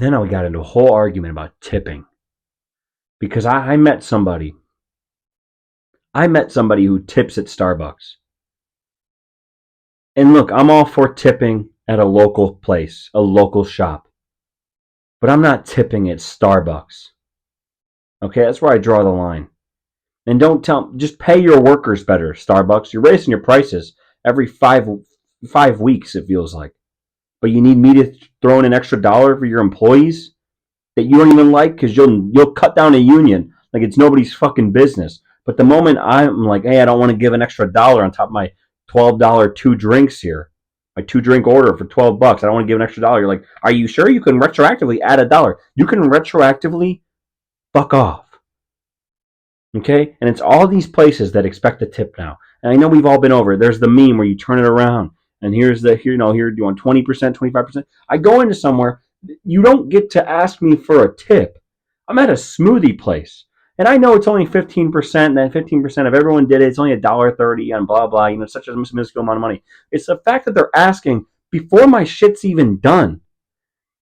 Then I got into a whole argument about tipping because I met somebody. I met somebody who tips at Starbucks. And look, I'm all for tipping at a local place, a local shop. But I'm not tipping at Starbucks. Okay, that's where I draw the line. And just pay your workers better, Starbucks. You're raising your prices every five weeks, it feels like. But you need me to throw in an extra dollar for your employees that you don't even like because you'll cut down a union like it's nobody's fucking business. But the moment I'm like, hey, I don't want to give an extra dollar on top of my $12 two drinks here, my 2 drink order for $12, I don't want to give an extra dollar. You're like, are you sure you can retroactively add a dollar? You can retroactively fuck off. Okay? And it's all these places that expect a tip now. And I know we've all been over it. There's the meme where you turn it around and here you want 20%, 25%. I go into somewhere, you don't get to ask me for a tip. I'm at a smoothie place. And I know it's only 15%, and then 15% of everyone did it. It's only $1.30 and blah, blah, such a minuscule amount of money. It's the fact that they're asking before my shit's even done.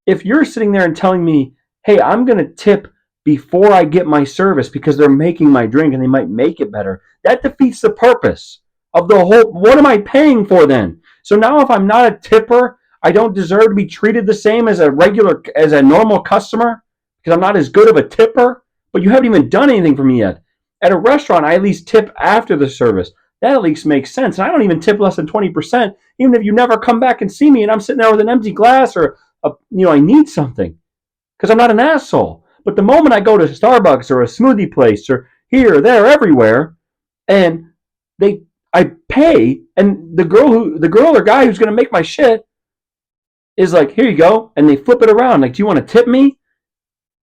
If you're sitting there and telling me, hey, I'm going to tip before I get my service because they're making my drink and they might make it better, that defeats the purpose of the whole. What am I paying for then? So now if I'm not a tipper, I don't deserve to be treated the same as a normal customer because I'm not as good of a tipper, but you haven't even done anything for me yet. At a restaurant, I at least tip after the service. That at least makes sense. And I don't even tip less than 20%, even if you never come back and see me and I'm sitting there with an empty glass or I need something because I'm not an asshole. But the moment I go to Starbucks or a smoothie place or here, there, everywhere, and I pay, and the girl or guy who's going to make my shit is like, here you go, and they flip it around. Like, do you want to tip me?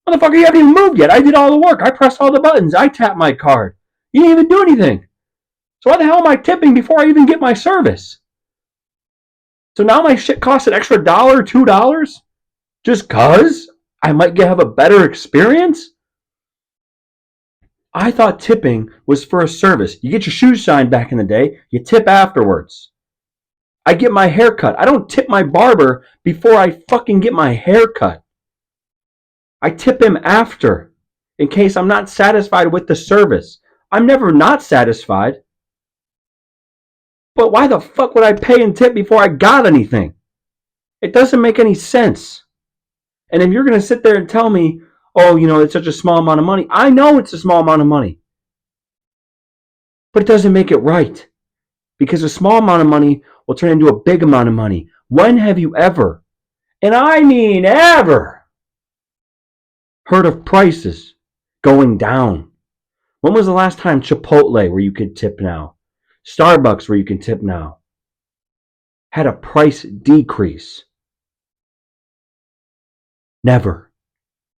Motherfucker, you haven't even moved yet. I did all the work. I pressed all the buttons. I tapped my card. You didn't even do anything. So why the hell am I tipping before I even get my service? So now my shit costs an extra $1, $2, just cause I might have a better experience? I thought tipping was for a service. You get your shoes shined back in the day, you tip afterwards. I get my hair cut. I don't tip my barber before I fucking get my hair cut. I tip him after, in case I'm not satisfied with the service. I'm never not satisfied. But why the fuck would I pay and tip before I got anything? It doesn't make any sense. And if you're going to sit there and tell me, oh, it's such a small amount of money. I know it's a small amount of money. But it doesn't make it right. Because a small amount of money will turn into a big amount of money. When have you ever, and I mean ever, heard of prices going down? When was the last time Chipotle, where you could tip now, Starbucks, where you can tip now, had a price decrease? Never.